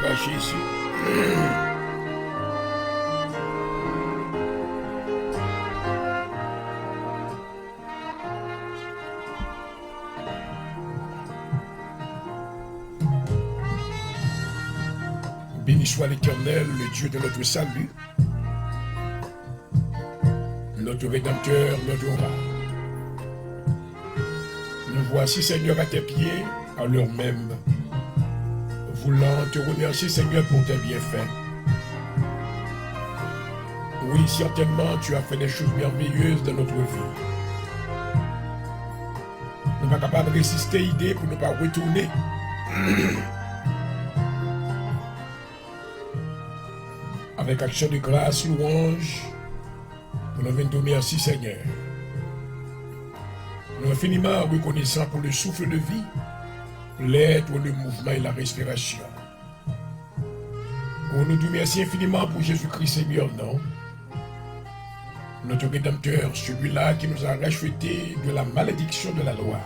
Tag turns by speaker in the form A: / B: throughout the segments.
A: à Jésus. Béni soit l'Éternel, le Dieu de notre salut, notre Rédempteur, notre roi. Nous voici, Seigneur, à tes pieds, à l'heure même, voulant te remercier, Seigneur, pour tes bienfaits. Oui, certainement, tu as fait des choses merveilleuses dans notre vie. Nous ne sommes pas capables de résister à l'idée pour ne pas retourner. Avec action de grâce, louange, nous venons te remercier, Seigneur. Nous sommes infiniment reconnaissants pour le souffle de vie, l'être, le mouvement et la respiration. Nous te remercions infiniment pour Jésus-Christ, Seigneur, non? Notre Rédempteur, celui-là qui nous a rachetés de la malédiction de la loi.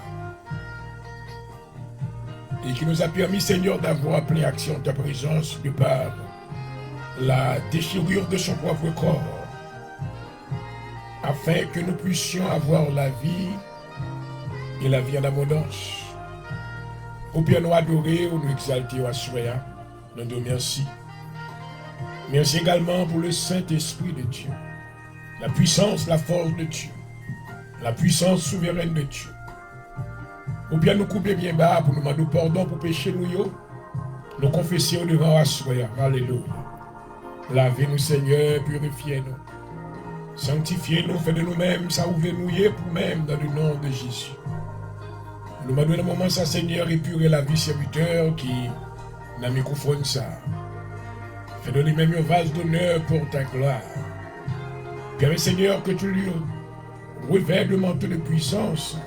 A: Et qui nous a permis, Seigneur, d'avoir pleine action de ta présence de par la déchirure de son propre corps, afin que nous puissions avoir la vie et la vie en abondance. Au Père, nous adorer, nous exalter, à soya, nous te remercions. Merci également pour le Saint-Esprit de Dieu, la puissance, la force de Dieu, la puissance souveraine de Dieu. Au Père, nous couper bien bas pour nous demander pardon pour pécher nous confesser devant à soya. Alléluia. Lavez-nous, Seigneur, purifiez-nous. Sanctifiez-nous, faites de nous-mêmes, ça ouvrez-nous pour nous-mêmes dans le nom de Jésus. Nous demandons un moment, ça, Seigneur, épurer la vie serviteur qui n'a microphone ça. Faites de lui-même un vase d'honneur pour ta gloire. Permets, Seigneur, que tu lui revêts le manteau de puissance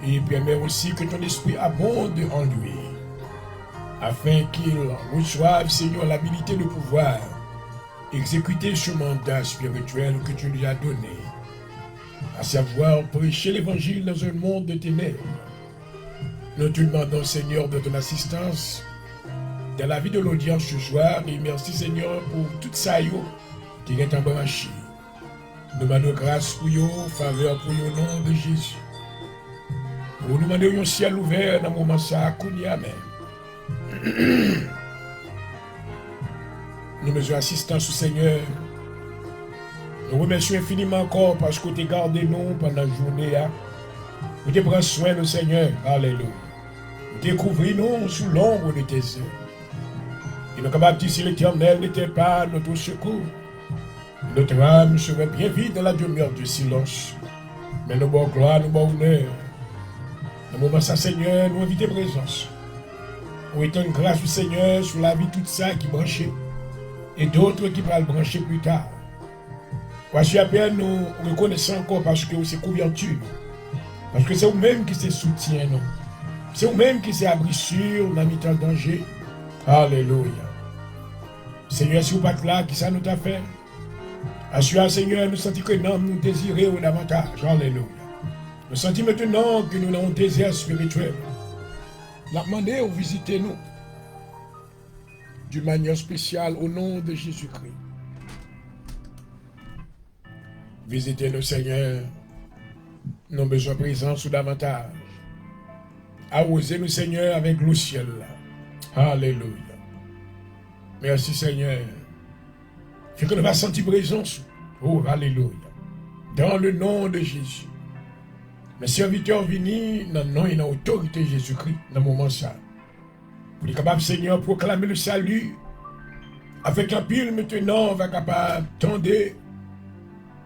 A: et permets aussi que ton esprit abonde en lui, afin qu'il reçoive, Seigneur, l'habilité de pouvoir exécuter ce mandat spirituel que tu lui as donné, à savoir prêcher l'évangile dans un monde de ténèbres. Nous te demandons, Seigneur, de ton assistance dans la vie de l'audience ce soir, et merci, Seigneur, pour tout ça qui est embranché. Nous demandons grâce pour vous, faveur pour vous, au nom de Jésus. Nous demandons un ciel ouvert dans le moment ça, Amen. Nous mettons assistance au Seigneur. Nous remercions infiniment encore parce que tu as gardé nous pendant la journée. Vous te prends soin de Seigneur. Alléluia. Vous découvrez nous sous l'ombre de tes yeux. Et nous sommes capables de dire si l'Éternel n'était pas notre secours, notre âme serait bien vide dans la demeure du silence. Mais nous bon gloire, nous bon honneur. Dans le moment ça, Seigneur, nous invitons présence. Nous étant grâce au Seigneur sur la vie tout ça qui branchait et d'autres qui vont le brancher plus tard. Voici à peine nous reconnaissons encore parce que c'est couverture. Parce que c'est vous-même qui se soutient. C'est vous-même qui se abri sur dans le danger. Alléluia. Seigneur, si vous n'êtes pas là, qui ça nous t'a fait? Assure, Seigneur, nous sentons que nous désirons davantage. Alléluia. Nous sentons maintenant que nous avons un désir spirituel. La demander ou visitez-nous d'une manière spéciale au nom de Jésus-Christ. Visitez-nous, Seigneur. Nous avons besoin de présence ou davantage. Arrosez-nous, Seigneur, avec le ciel. Alléluia. Merci, Seigneur. Fait que nous va sentir présence. Oh, alléluia. Dans le nom de Jésus. Mes serviteurs venus dans le nom et dans l'autorité de Jésus-Christ dans le moment ça. Pour être capable, Seigneur, proclamer le salut. Avec un pile maintenant, on va capable tendre,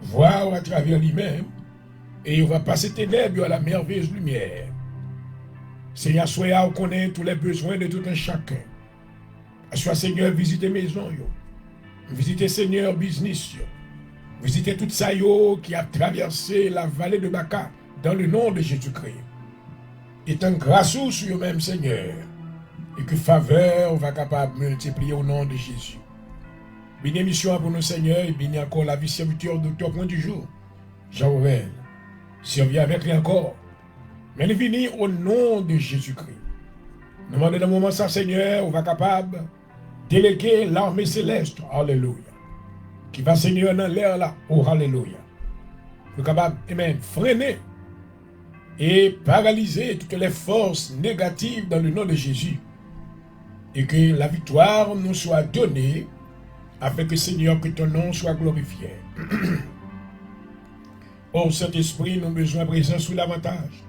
A: voir à travers lui-même. Et on va passer ténèbres à la merveilleuse lumière. Seigneur, soyez on connaît tous les besoins de tout un chacun. Sois, Seigneur, visitez maison, visitez, Seigneur, business, visitez tout ça qui a traversé la vallée de Baca dans le nom de Jésus-Christ. Étant grâce sur eux-mêmes, Seigneur, et que faveur va capable de multiplier au nom de Jésus. Béni mission pour nous, Seigneur, et béni encore la vie serviteur de ton point du jour. Jean-Aurel, servi avec lui encore. Mais nous venons au nom de Jésus-Christ. Nous demandons dans le moment ça, Seigneur, on va capable déléguer l'armée céleste, alléluia, qui va Seigneur dans l'air là, oh alléluia, pour capable, amen, freiner et paralyser toutes les forces négatives dans le nom de Jésus. Et que la victoire nous soit donnée, afin que Seigneur, que ton nom soit glorifié. Oh Saint-Esprit, nous avons besoin de présence sous l'avantage.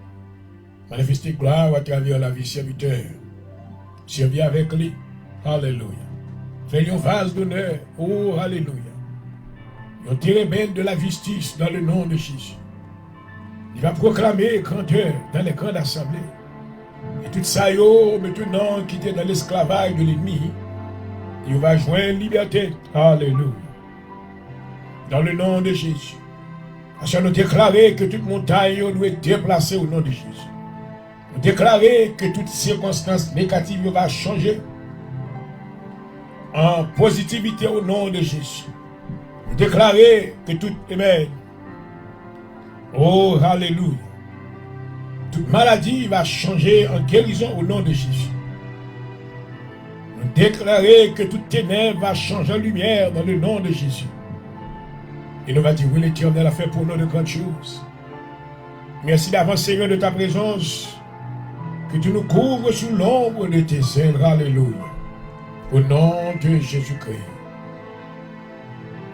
A: Manifester gloire à travers la vie serviteur. Servir avec lui. Alléluia. Fais-lui un vase d'honneur. Oh, alléluia. Un térébène de la justice dans le nom de Jésus. Il va proclamer grandeur dans les grandes assemblées. Et tout ça, maintenant, qui était dans l'esclavage de l'ennemi, il va joindre liberté. Alléluia. Dans le nom de Jésus. Parce que nous déclarer que toute montagne doit être déplacée au nom de Jésus. Nous déclarer que toute circonstance négative va changer en positivité au nom de Jésus. Nous déclarer que toute, amen, oh, alléluia, toute maladie va changer en guérison au nom de Jésus. Nous déclarer que toute ténèbre va changer en lumière dans le nom de Jésus. Et nous va dire, oui, l'Éternel a fait pour nous de grandes choses. Merci d'avance, Seigneur, de ta présence. Que tu nous couvres sous l'ombre de tes ailes. Alléluia. Au nom de Jésus-Christ.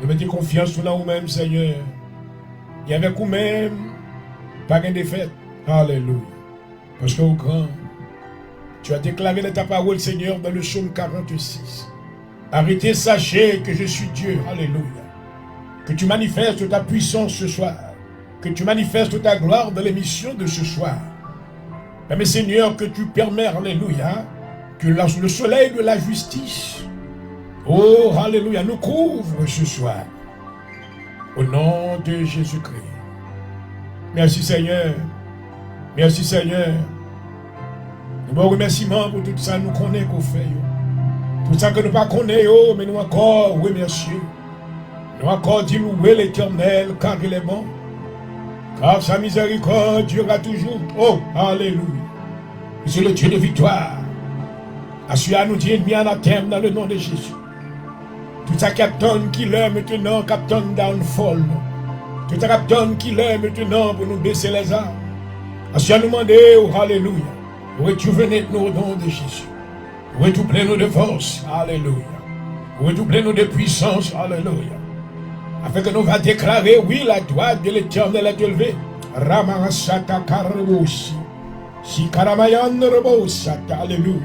A: Nous mettons confiance en nous-mêmes, Seigneur. Et avec nous-mêmes, pas de défaite. Alléluia. Parce que au grand, tu as déclaré dans ta parole, Seigneur, dans le psaume 46. Arrêtez, sachez que je suis Dieu. Alléluia. Que tu manifestes ta puissance ce soir. Que tu manifestes ta gloire dans l'émission de ce soir. Mais Seigneur, que tu permets, alléluia, que le soleil de la justice, oh, alléluia, nous couvre ce soir. Au nom de Jésus-Christ. Merci Seigneur. Merci Seigneur. Nous vous remercions pour tout ça nous connaissons qu'on fait. Tout ça que nous ne connaissons pas, mais nous encore remercions. Nous encore disons louer l'Éternel, car il est bon. Car sa miséricorde durera toujours. Oh, alléluia. C'est le Dieu de victoire. Assure nous dire mis en terme dans le nom de Jésus. Tout ça captain qui l'est maintenant, captain downfall. Tout ça captain qui l'est maintenant pour nous baisser les armes. Assure nous demander, oh, alléluia. Rejuvenez nous au nom de Jésus. Redoublez-nous de force. Alléluia. Redoublez-nous de puissance. Alléluia. Afin que nous va déclarer, oui, la droite de l'Éternel est élevée. Ramarasata Karabosi. Si Karamayan Robosata. Alléluia.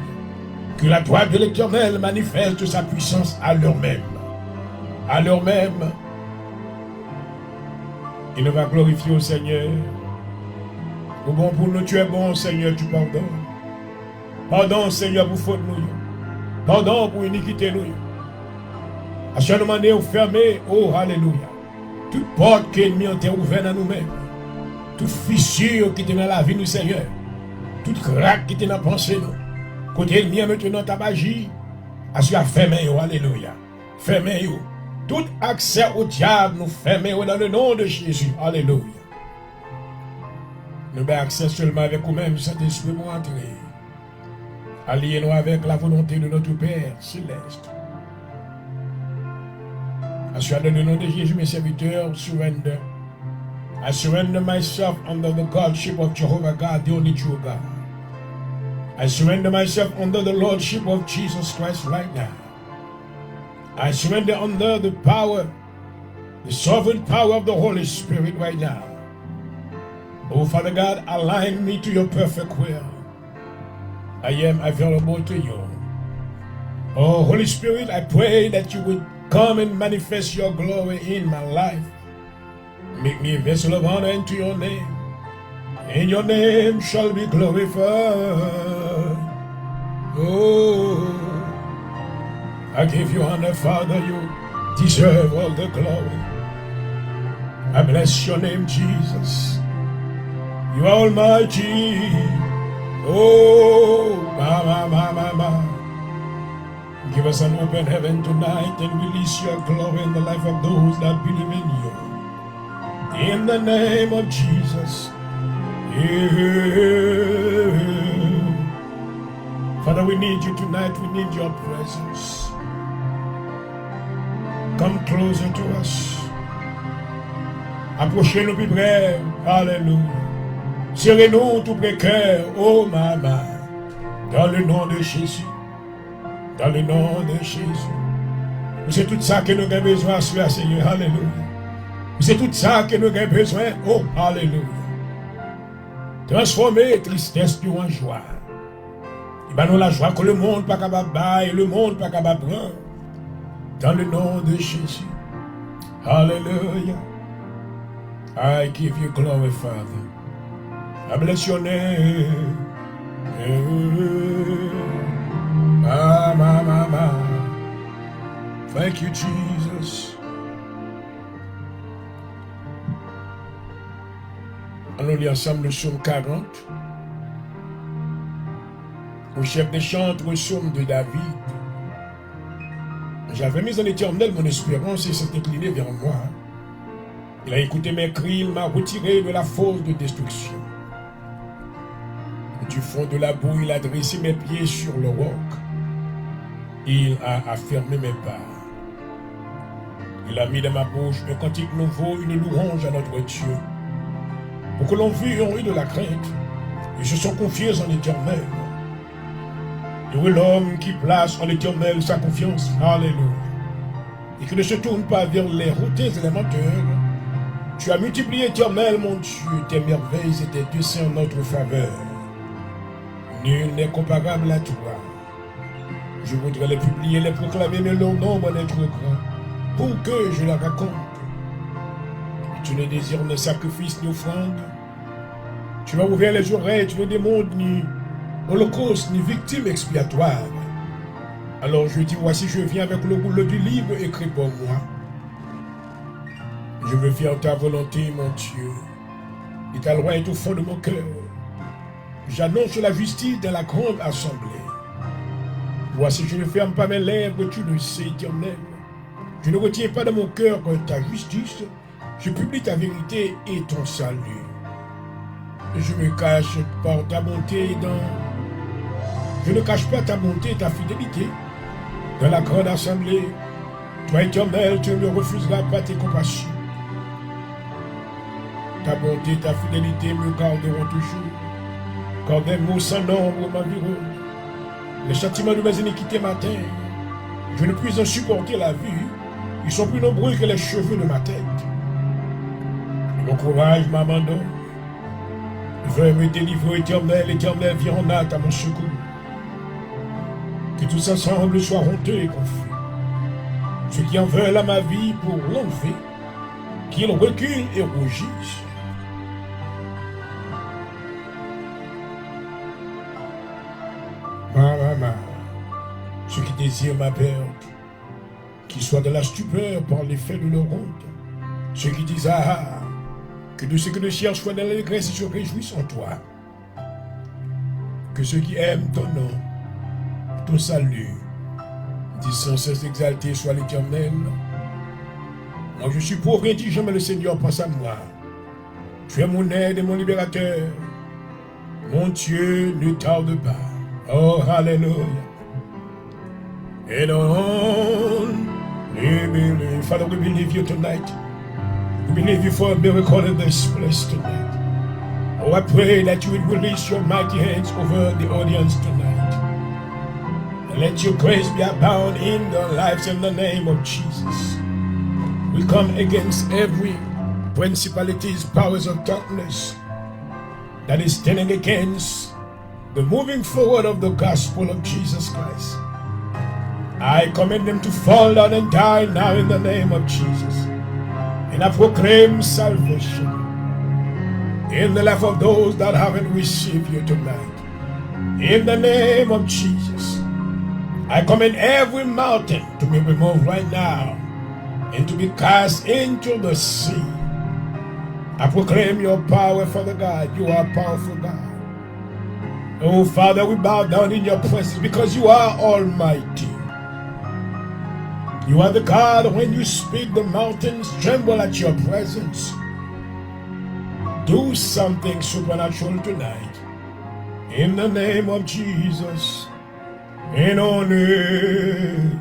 A: Que la droite de l'Éternel manifeste sa puissance à l'heure même. À l'heure même. Il nous va glorifier au Seigneur. Au bon pour nous, tu es bon, Seigneur, tu pardonnes. Pardon, Seigneur, pour faute nous. Pardon pour iniquité nous. À chaque moment, nous fermer, oh, alléluia. Toute porte que l'ennemi a ouverte à nous-mêmes. Toute fissure qui était dans la vie, nous, Seigneur. Toute craque qui était dans la pensée, nous. Côté l'ennemi, maintenant, ta magie. À ce fermé, oh, alléluia. Fermé, oh. Tout accès au diable, nous fermons dans le nom de Jésus. Alléluia. Nous avons accès seulement avec nous-mêmes, Saint-Esprit, pour entrer. Alliez-nous avec la volonté de notre Père céleste. Assure dans le nom de Jésus, mes serviteurs, surrender. I surrender myself under the Godship of Jehovah God, the only true God. I surrender myself under the Lordship of Jesus Christ right now. I surrender under the power, the sovereign power of the Holy Spirit right now. Oh, Father God, align me to your perfect will. I am available to you. Oh, Holy Spirit, I pray that you would come and manifest your glory in my life. Make me a vessel of honor into your name. And your name shall be glorified. Oh, I give you honor, Father. You deserve all the glory. I bless your name, Jesus. You are almighty. Oh, ma. Give us an open heaven tonight and release your glory in the life of those that believe in you. In the name of Jesus. Yeah. Father, we need you tonight. We need your presence. Come closer to us. Approchez-nous plus près. Alléluia. Serrez-nous tout près cœur. Oh maman. Dans le nom de Jésus. Dans le nom de Jésus. C'est tout ça que nous avons besoin, Seigneur. Alléluia. C'est tout ça que nous avons besoin. Oh, alléluia. Transformer tristesse en joie. Et bien nous la joie que le monde pas capable et le monde pas capable prendre. Dans le nom de Jésus. Alléluia. I give you glory, Father. I bless your name. Thank you, Jesus. Allons lire ensemble le psaume 40. Au chef des chantres, le psaume de David. J'avais mis en Éternel mon espérance et s'est incliné vers moi. Il a écouté mes cris, il m'a retiré de la fosse de destruction. Du fond de la boue, il a dressé mes pieds sur le roc. Il a affermé mes pas. Il a mis dans ma bouche un cantique nouveau, une louange à notre Dieu. Pour que l'on vit et on ait de la crainte, et se sont confiés en l'Éternel. Heureux l'homme qui place en l'Éternel sa confiance. Alléluia. Et qui ne se tourne pas vers les routins et les menteurs. Tu as multiplié, Éternel, mon Dieu, tes merveilles et tes desseins en notre faveur. Nul n'est comparable à toi. Je voudrais les publier, les proclamer, mais leur nombre n'est trop grand pour que je la raconte. Tu ne désires ni sacrifice ni offrande. Tu m'as ouvert les oreilles, tu ne demandes ni holocauste ni victime expiatoire. Alors je dis, voici je viens avec le rouleau du livre écrit pour moi. Je veux faire ta volonté, mon Dieu. Et ta loi est au fond de mon cœur. J'annonce la justice dans la grande assemblée. Voici, je ne ferme pas mes lèvres, tu le sais, Éternel. Je ne retiens pas de mon cœur ta justice. Je publie ta vérité et ton salut. Je me cache par ta bonté Je ne cache pas ta bonté et ta fidélité. Dans la grande assemblée, toi, Éternel, tu ne refuseras pas tes compassions. Ta bonté et ta fidélité me garderont toujours. Quand des mots sans nombre m'environnent, les châtiments de mes iniquités m'atteignent. Je ne puis en supporter la vue. Ils sont plus nombreux que les cheveux de ma tête. Et mon courage m'abandonne. Veuille me délivrer, Éternel, Éternel, viens en hâte à mon secours. Que tous ensemble soient honteux et confus. Ceux qui en veulent à ma vie pour l'enlever, qu'ils reculent et rougissent. Ceux qui désirent ma perte, qu'ils soient de la stupeur par l'effet de leur honte. Ceux qui disent que de ceux que ne cherchent soient dans l'allégresse et se réjouissent en toi. Que ceux qui aiment ton nom, ton salut, disent sans cesse exalté soit l'Éternel. Moi je suis pauvre et indigent, mais le Seigneur pense à moi. Tu es mon aide et mon libérateur. Mon Dieu, ne tarde pas. Oh, hallelujah. And on, Father, we believe you tonight. We believe you for a miracle in this place tonight. Oh, I pray that you would release your mighty hands over the audience tonight. And let your grace be abound in their lives in the name of Jesus. We come against every principalities, powers of darkness that is standing against the moving forward of the gospel of Jesus Christ. I command them to fall down and die now in the name of Jesus. And I proclaim salvation in the life of those that haven't received you tonight. In the name of Jesus, I command every mountain to be removed right now and to be cast into the sea. I proclaim your power, Father God. You are powerful, God. Oh, Father, we bow down in your presence because you are almighty. You are the God, when you speak, the mountains tremble at your presence. Do something supernatural tonight. In the name of Jesus. In honor.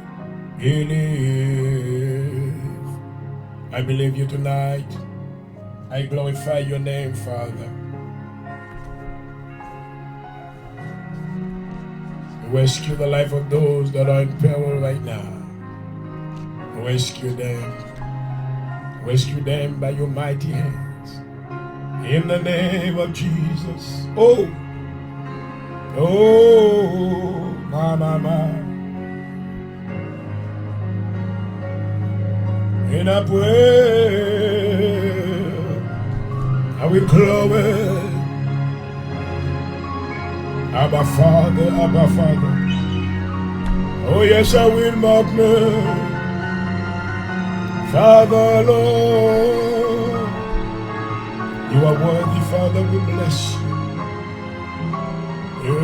A: I believe you tonight. I glorify your name, Father. Rescue the life of those that are in peril right now. Rescue them. Rescue them by your mighty hands. In the name of Jesus. Oh, my. And I pray, I will glory. Abba Father, Abba Father. Oh yes, I will magnify. Father, Lord, you are worthy, Father, we bless you.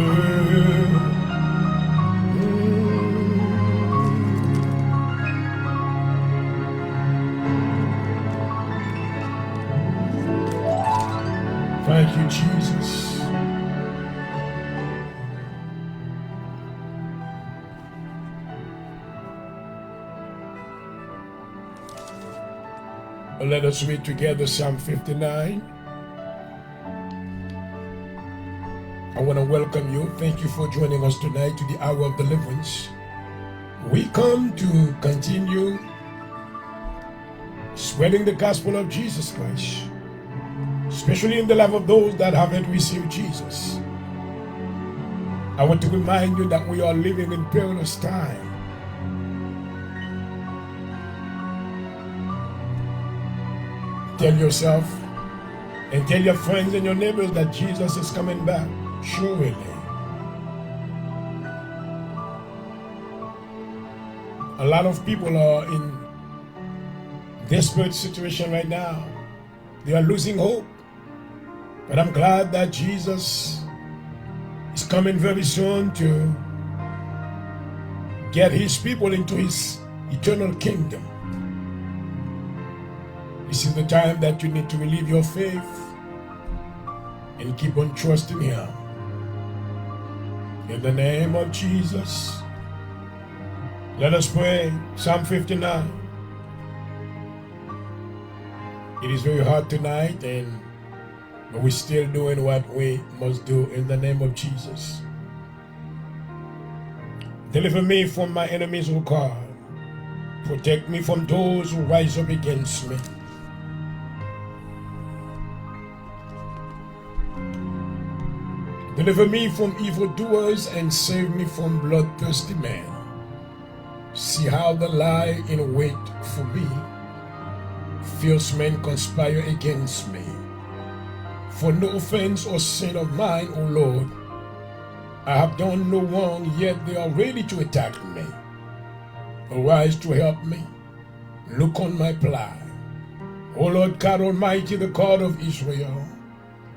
A: Thank you, Jesus. Let us read together Psalm 59. I want to welcome you. Thank you for joining us tonight to the hour of deliverance. We come to continue spreading the gospel of Jesus Christ, especially in the life of those that haven't received Jesus. I want to remind you that we are living in perilous time. Tell yourself and tell your friends and your neighbors that Jesus is coming back. Surely. A lot of people are in desperate situation right now. They are losing hope. But I'm glad that Jesus is coming very soon to get his people into his eternal kingdom. This is the time that you need to relieve your faith and keep on trusting him. In the name of Jesus, let us pray. Psalm 59. It is very hard tonight, but we're still doing what we must do in the name of Jesus. Deliver me from my enemies, O God. Protect me from those who rise up against me. Deliver me from evildoers and save me from bloodthirsty men. See how they lie in wait for me. Fierce men conspire against me. For no offense or sin of mine, O Lord, I have done no wrong, yet they are ready to attack me. Arise to help me. Look on my plight. O Lord God Almighty, the God of Israel,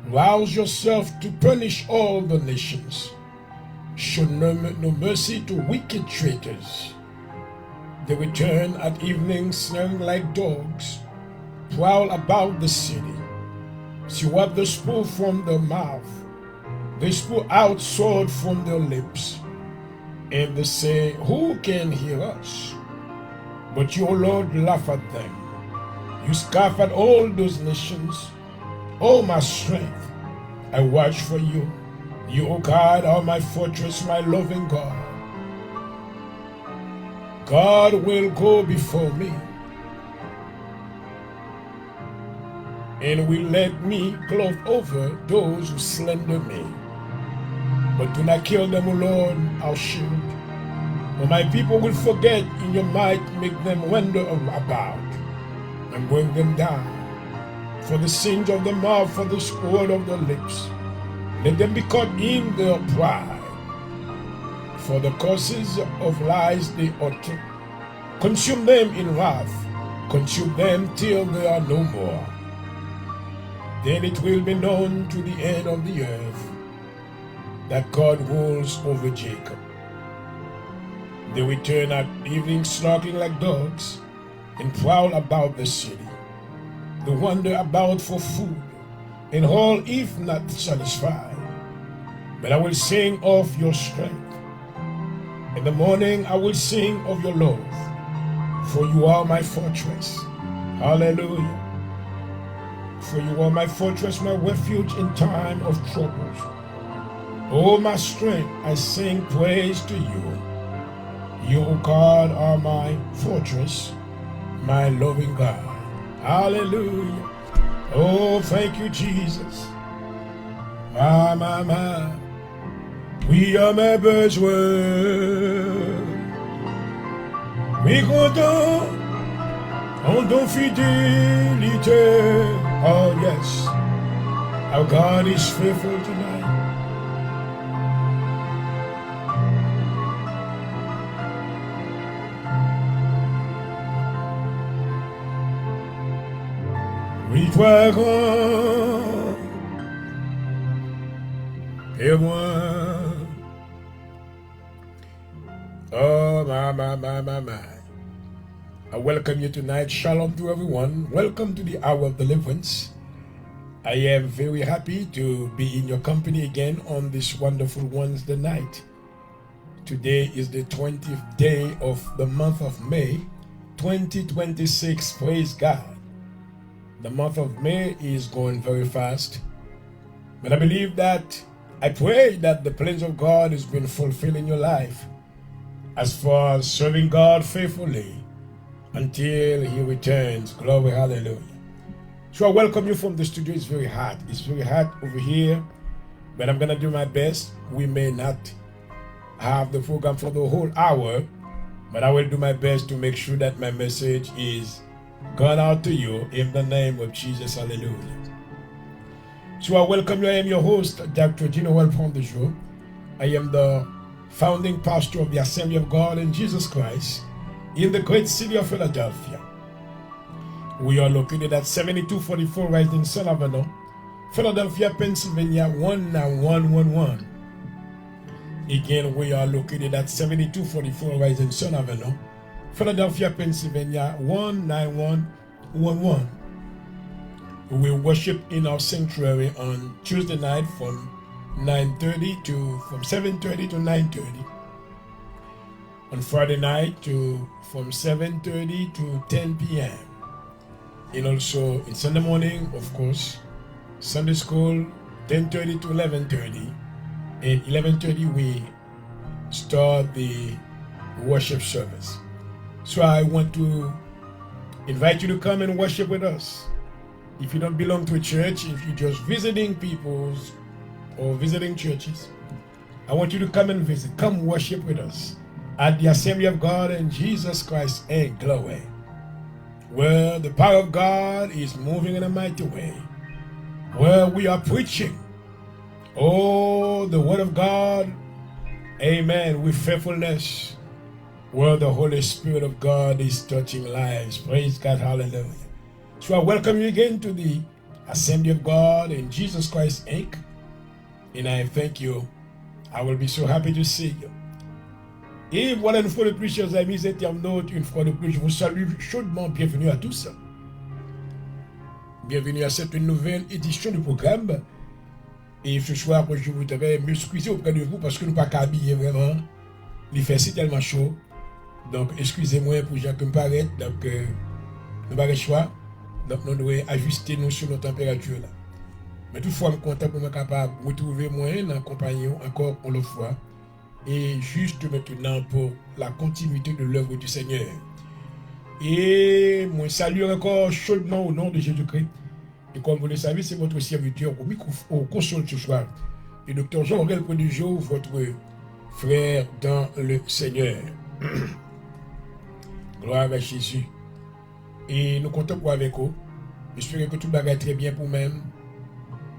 A: rouse yourself to punish all the nations. Show no mercy to wicked traitors. They return at evening smelling like dogs, prowl about the city. See what they spew from their mouth. They spew out sword from their lips. And they say, who can hear us? But you, O Lord, laugh at them. You scoff at all those nations. O my strength, I watch for you. You, O God, are my fortress, my loving God. God will go before me and will let me clothe over those who slander me. But do not kill them, O Lord, our shield. For my people will forget in your might, make them wander about and bring them down. For the sins of the mouth, for the sword of the lips, let them be caught in their pride. For the curses of lies they utter, consume them in wrath, consume them till they are no more. Then it will be known to the end of the earth that God rules over Jacob. They return at evening snarling like dogs and prowl about the city. They wander about for food and haul if not satisfied. But I will sing of your strength. In the morning I will sing of your love, for you are my fortress. Hallelujah. For you are my fortress, my refuge in time of troubles. O my strength, I sing praise to you. You, O God, are my fortress, my loving God. Hallelujah. Oh, thank you, Jesus. My. Oui, à mes besoins. Oui, content en ton fidélité. Oh, yes. Our God is faithful tonight. Oui, toi grand et moi. Oh, my. I welcome you tonight. Shalom to everyone. Welcome to the hour of deliverance. I am very happy to be in your company again on this wonderful Wednesday night. Today is the 20th day of the month of May, 2026. Praise God. The month of May is going very fast. But I believe that, I pray that the plans of God has been fulfilled in your life as far as serving God faithfully until He returns. Glory, hallelujah. So I welcome you from the studio. It's very hot. It's very hot over here, but I'm going to do my best. We may not have the program for the whole hour, but I will do my best to make sure that my message is gone out to you in the name of Jesus. Hallelujah. So I welcome you. I am your host, Dr. Gino Welpondejo. I am the founding pastor of the Assembly of God in Jesus Christ in the great city of Philadelphia. We are located at 7244 Rising Sun Avenue, Philadelphia, Pennsylvania 19111. Again, we are located at 7244 Rising Sun Avenue, Philadelphia, Pennsylvania 19111. We worship in our sanctuary on Tuesday night from 7:30 to 9:30. On Friday night from 7:30 to 10 p.m. And also in Sunday morning, of course, Sunday school 10:30 to 11:30. And 11:30 we start the worship service. So I want to invite you to come and worship with us. If you don't belong to a church, if you're just visiting people's or visiting churches, I want you to come and visit. Come worship with us at the Assembly of God in Jesus Christ in glory, where the power of God is moving in a mighty way, where we are preaching, the word of God, amen, with faithfulness, where the Holy Spirit of God is touching lives. Praise God, hallelujah. So I welcome you again to the Assembly of God in Jesus Christ Inc. And I thank you. I will be so happy to see you. Et voilà une fois de plus, chers amis internautes, une fois de plus, je vous salue chaudement. Bienvenue à tous. Bienvenue à cette nouvelle édition du programme. Et ce soir, je voudrais m'excuser auprès de vous parce que nous ne sommes pas habillés vraiment. Il fait si tellement chaud. Donc, excusez-moi pour gens qui me paraissent. Donc, nous n'avons pas le choix. Donc, nous devons ajuster nous sur nos températures. Là. Mais toutefois, je suis content pour me capable de retrouver moi en compagnie encore pour l'autre fois. Et juste maintenant pour la continuité de l'œuvre du Seigneur. Et moi salue encore chaudement au nom de Jésus-Christ. Et comme vous le savez, c'est votre serviteur au console ce soir. Le docteur Jean-Aurel Pondejo, votre frère dans le Seigneur. Gloire à Jésus. Et nous comptons pour avec vous. J'espère que tout va très bien pour nous-mêmes.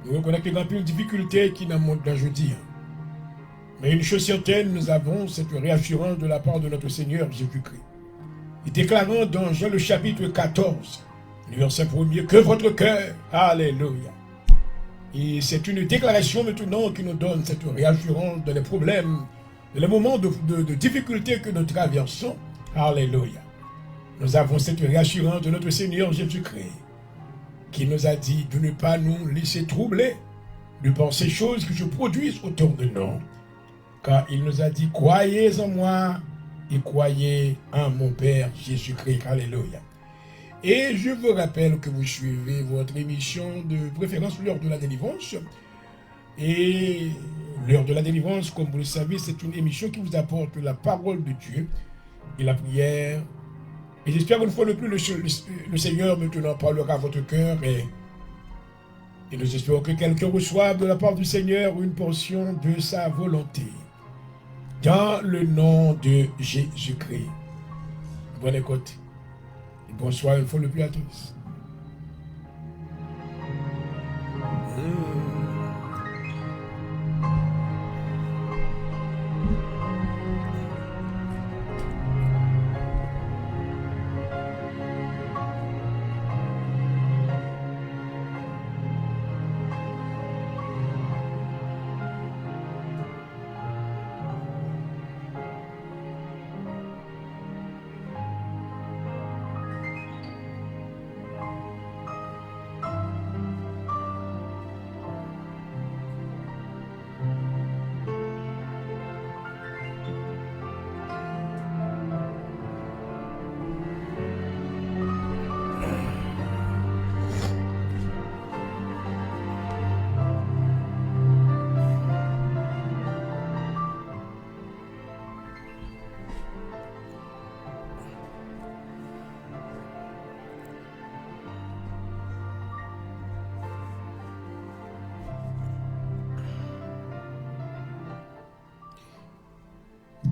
A: Nous reconnaissons qu'il y a une difficulté qui nous montre aujourd'hui. Mais une chose certaine, nous avons cette réassurance de la part de notre Seigneur Jésus-Christ. Il déclarant dans Jean le chapitre 14, le verset 1er, que votre cœur, alléluia. Et c'est une déclaration maintenant qui nous donne cette réassurance dans les problèmes, dans les moments de difficulté que nous traversons. Alléluia. Nous avons cette réassurance de notre Seigneur Jésus-Christ qui nous a dit de ne pas nous laisser troubler de par ces choses qui se produisent autour de nous. Car il nous a dit, croyez en moi et croyez en mon Père Jésus-Christ. Alléluia. Et je vous rappelle que vous suivez votre émission de préférence L'heure de la délivrance. Et L'heure de la délivrance, comme vous le savez, c'est une émission qui vous apporte la parole de Dieu et la prière. Et j'espère qu'une fois de plus, le Seigneur maintenant parlera à votre cœur et nous espérons que quelqu'un reçoive de la part du Seigneur une portion de sa volonté. Dans le nom de Jésus-Christ. Bonne écoute. Et bonsoir une fois de plus à tous.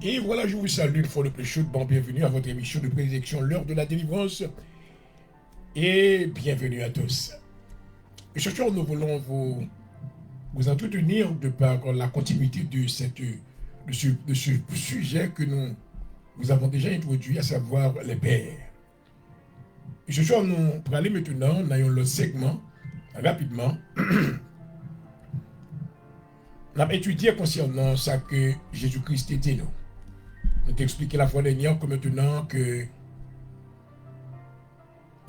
A: Et voilà, je vous salue une fois de plus chaudement. Bienvenue à votre émission de prédilection, L'heure de la délivrance. Et bienvenue à tous. Et ce soir, nous voulons vous entretenir de par la continuité de ce sujet que nous avons déjà introduit, à savoir les pères. Et ce soir, nous allons aller maintenant dans le segment, rapidement. On a étudié concernant ça que Jésus-Christ était nous. On t'a expliqué la fois dernière que maintenant que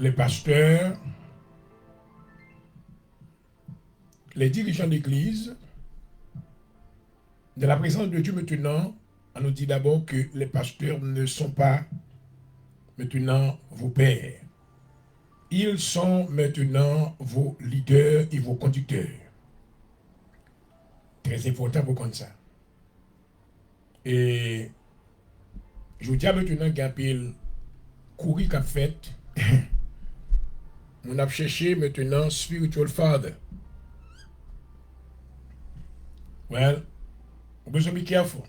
A: les pasteurs, les dirigeants d'église, de la présence de Dieu maintenant, on nous dit d'abord que les pasteurs ne sont pas maintenant vos pères. Ils sont maintenant vos leaders et vos conducteurs. Très important pour comme ça. Et je vous dis maintenant qu'il y a un pile courir qu'a fait. On a cherché maintenant spiritual father. Well, we must be careful.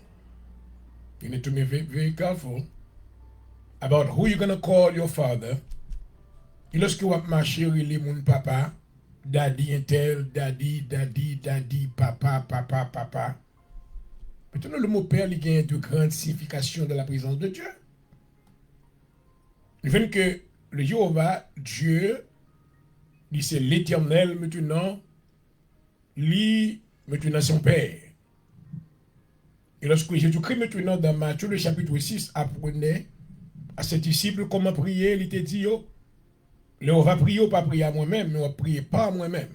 A: You need to be very, very careful about who you're going to call your father. Et lorsque vous marchez, les mon papa, daddy intel, daddy, papa. Maintenant, le mot père, il y a de grandes significations dans la présence de Dieu. Il fait que le Jéhovah, Dieu, c'est l'Éternel maintenant, lui, maintenant son Père. Et lorsque Jésus-Christ maintenant dans Matthieu le chapitre 6 apprenait à ses disciples comment prier, il était dit, oh, on va prier, pas prier à moi-même, mais on va prier pas à moi-même.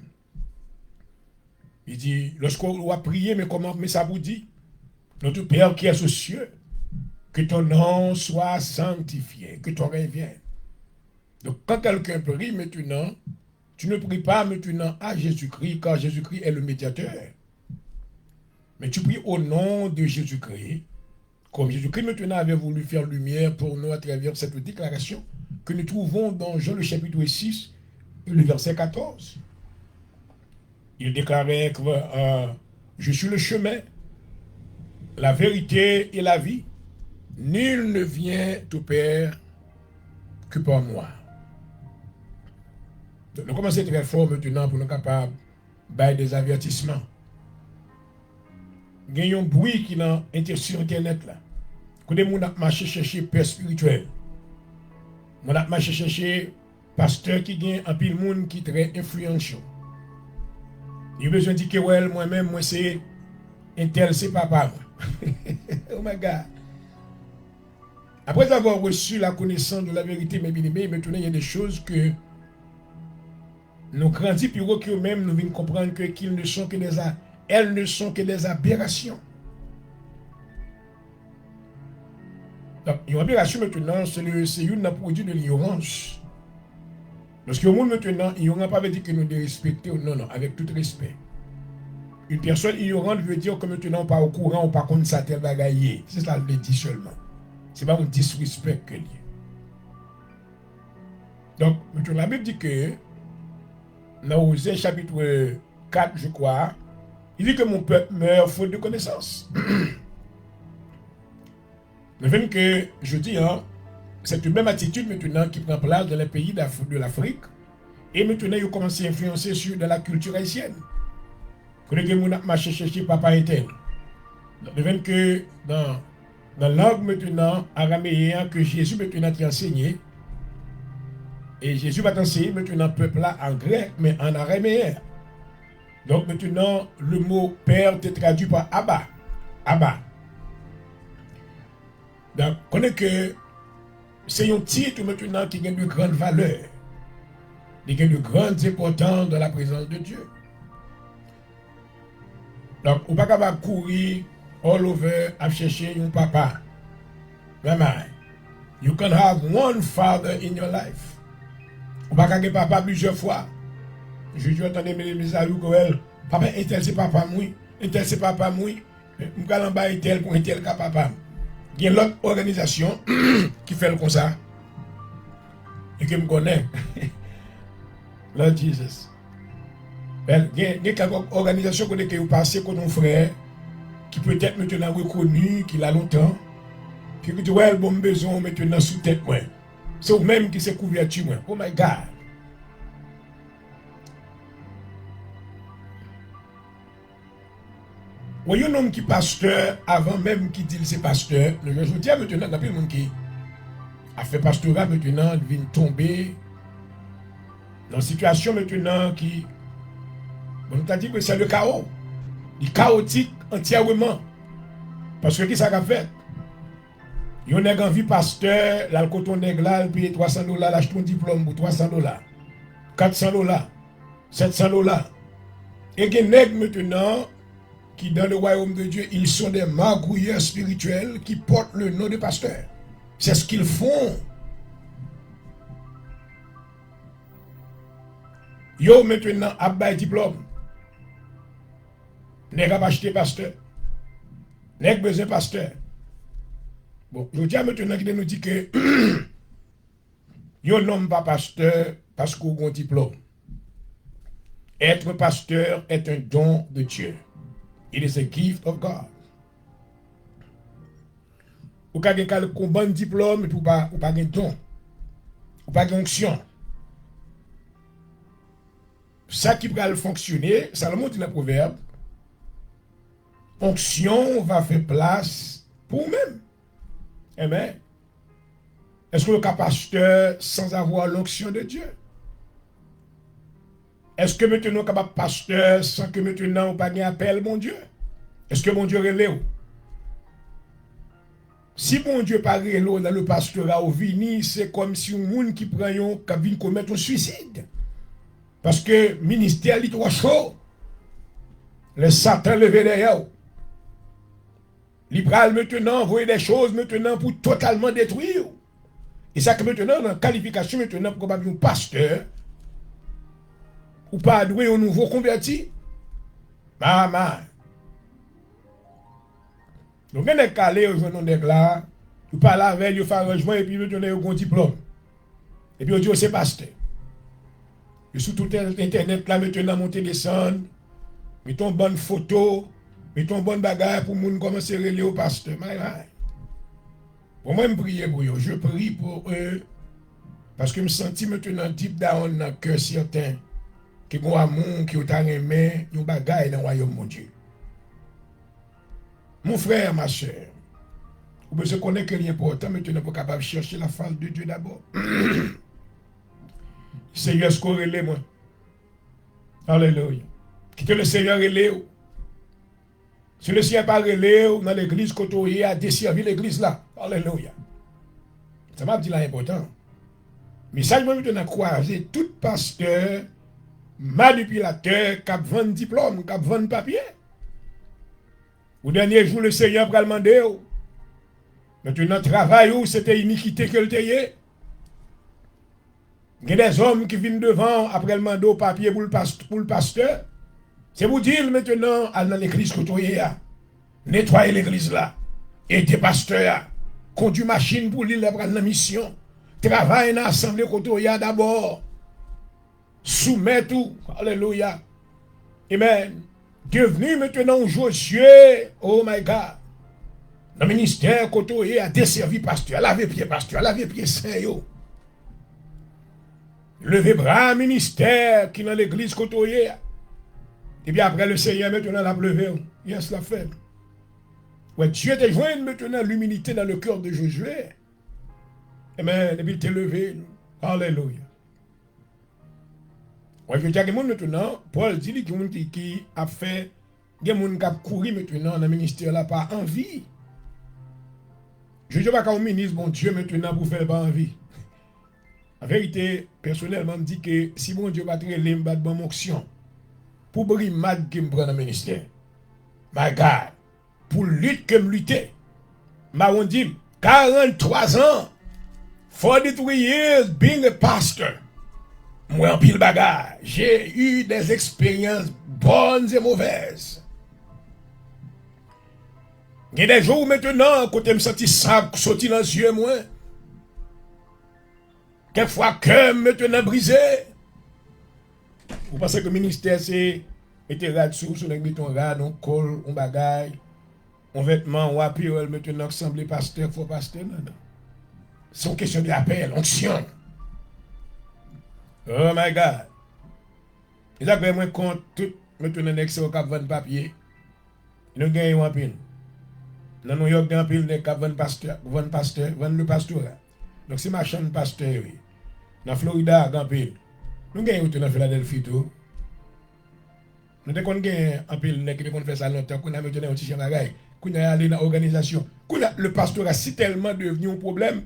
A: Il dit, lorsqu'on va prier, mais comment, mais ça vous dit, notre Père qui est aux cieux, que ton nom soit sanctifié, que ton règne vienne. Donc quand quelqu'un prie maintenant, tu ne pries pas maintenant à Jésus-Christ, car Jésus-Christ est le médiateur. Mais tu pries au nom de Jésus-Christ, comme Jésus-Christ maintenant avait voulu faire lumière pour nous à travers cette déclaration que nous trouvons dans Jean le chapitre 6, le verset 14. Il déclarait que je suis le chemin, la vérité et la vie. Nul ne vient au Père que par moi. Donc, nous commençons très fort maintenant pour nous capables de faire des avertissements. Il y a un bruit qui est sur Internet là. Que des gens ont marché chercher père spirituel. On a marché chercher pasteur qui gagne un pile monde qui est très influential. Il a besoin de dire que ouais, moi-même, moi c'est un tel, c'est papa. Oh my God. Après avoir reçu la connaissance de la vérité, mes bien-aimés, maintenant il y a des choses que nos grands pyros qui eux-mêmes nous viennent comprendre que elles ne sont que des aberrations. Donc, une aberration maintenant, c'est une produit de l'ignorance. Parce que le monde maintenant, ignorant pas veut dire que nous devons respecter, non, non, avec tout respect. Une personne ignorante veut dire que maintenant on pas au courant, on pas contre ça tel bagaille. C'est ça le dit seulement. C'est pas un disrespect que lié. Donc, maintenant la Bible dit que dans Osée chapitre 4, je crois, il dit que mon peuple meurt faute de connaissance. Mais même que je dis, hein, c'est une même attitude maintenant qui prend place dans les pays de l'Afrique. Et maintenant, ils commencent à influencer sur de la culture haïtienne. Quand les gens marchent chercher papa et tel. De même que dans la langue maintenant araméen que Jésus maintenant a enseigné, et Jésus va enseigner maintenant peuple là en grec, mais en araméen. Donc maintenant, le mot père est traduit par Abba. Abba. Donc, on connaît que c'est un titre maintenant qui a de grande valeur, qui a de grandes importances dans la présence de Dieu. Donc, on ne peut pas courir all over à chercher un papa. Maman, you can have one father in your life. On ne peut pas avoir papa plusieurs fois. Je dis, attendez, mes amis, papa, un tel c'est papa, moi. Un tel c'est papa, moi. Je vais aller un tel pour un tel que papa. Il y a l'autre organisation qui fait comme ça. Et qui me connaît. Lord Jesus. Il y a quelques organisations qui ont passé comme nos frères, qui peut-être maintenant reconnu, qui l'a longtemps, qui dit, ouais, bon besoin maintenant sous tête, moi. C'est vous-même qui s'est couverture, moi. Oh my God. Vous voyez un homme qui est pasteur, avant même qu'il dise c'est pasteur, je dis maintenant, il y a plus de monde qui a fait pastorat maintenant, il vient tomber dans une situation maintenant qui, on t'a dit que c'est le chaos. Il est chaotique entièrement. Parce que qui ça a fait? Il y a un envie pasteur, là, le coton nègre là, il paye $300, lâche ton diplôme pour $300, $400, $700. Et il y a un nègre maintenant qui, dans le royaume de Dieu, ils sont des magouilleurs spirituels qui portent le nom de pasteur. C'est ce qu'ils font. Yo maintenant a bay diplôme. Nèg a acheté pasteur. Nèg besoin pasteur. Bon, je dis maintenant qu'il nous dit que yo nomme pas pasteur parce qu'on a un diplôme. Être pasteur est un don de Dieu. It is a gift of God. Ou pas un bon diplôme ou pas un don. Ou pas une onction. Ça qui va fonctionner, Salomon dit dans le proverbe, onction va faire place pour vous-même. Amen. Est-ce que le cas pasteur sans avoir l'onction de Dieu? Est-ce que maintenant on est pasteur sans que maintenant on pas un appel, mon Dieu? Est-ce que mon Dieu relève? Si mon Dieu pas relève dans le pastorat au vini, c'est comme si un monde qui prend qui vient commettre un suicide. Parce que le ministère est trop chaud. Le Satan levé derrière. Libéral maintenant voyez des choses maintenant pour totalement détruire. Et ça que maintenant dans la qualification maintenant pour un pasteur ou pas doué un nouveau converti. Maman. Donc on est calé au jeune nèg là, tu parles avec, tu fais arrangement et puis tu as un diplôme. Et puis on dit c'est pasteur. Et sur tout internet là maintenant monter descendre, mettons bonne photo, mettons bonne bagarre pour moun commencer à relayer au pasteur. Pour moi, je prie pour eux. Je prie pour eux. Parce que je me sens maintenant deep down dans le cœur certain. Qui ont amour, qui ont aimé, qui ont bagaille dans le royaume de Dieu. Mon frère, ma soeur, vous besoin connaître que l'important, maintenant, pour capable de chercher la face de Dieu d'abord. Seigneur, est-ce qu'on relève moi? Alléluia. Quitte le Seigneur relève. Si le Seigneur pas relève dans l'église, quand on y a desservi l'église là. Alléluia. Ça m'a dit l'important. Mais ça, je vais croiser tout pasteur, manipulateur, qui a vendu diplôme, qui a vendu papier. Au dernier jour, le Seigneur va demander. Maintenant, travail où c'était iniquité que le tayé. Il y a des hommes qui viennent devant après le mandat au papier pour le pasteur. C'est vous dire maintenant, allez dans l'église côtoyer, nettoyer l'église là, aider pasteur, conduire machine pour lui prendre la mission, travailler dans l'assemblée côtoyer d'abord, soumettre tout, alléluia, amen. Devenu maintenant Josué, oh my God, dans le ministère côtoyer a desservi pasteur, laver pied pasteur, laver pied saint yo. Lever bras ministère qui dans l'église côtoyer. Et bien après le Seigneur maintenant l'a levé. Yes, l'a fait. Ouais, Dieu te joint maintenant l'humilité dans le cœur de Josué. Amen. Et puis il t'est levé. Alléluia. Ouais, je dis à quelqu'un maintenant, Paul dit qu'il y a des gens qui a fait, il y a des gens qui ont couru maintenant dans le ministère là par envie. Je ne dis pas qu'un ministre, bon Dieu, maintenant pour faire pas envie. La vérité, personnellement, je me dis que si mon Dieu va traiter les mbats de mon action, pour briller mal qui me prend dans le ministère, my God, pour lutter que me lutter, on dit 43 ans, 43 years being a pastor, moi en pile bagarre, j'ai eu des expériences bonnes et mauvaises. Il y a des jours maintenant, quand je me sens ça sorti dans les yeux, moi. Quelquefois, cœur maintenant brisé. Vous pensez que le ministère, c'est était là-dessous, sur le béton rad, on colle, on bagaille, on vêtement, on appuie, maintenant, semblé pasteur, faux pasteur, non, non. C'est une question d'appel, onction. Oh my God. Ils ont moi compte tout, maintenant, next au cap 20 papier. Nous gagnons un pile. Dans New York, un pile, cap 20 pasteur, 20 le pasteur. Donc, c'est ma chaîne pasteur, oui. Dans Florida, un pile. Nous gagnons tout dans Philadelphie, tout. Nous avons un pile qui fait ça longtemps, qu'on a maintenant un petit chien qu'on a allé dans l'organisation. Le pasteur a si tellement devenu un problème,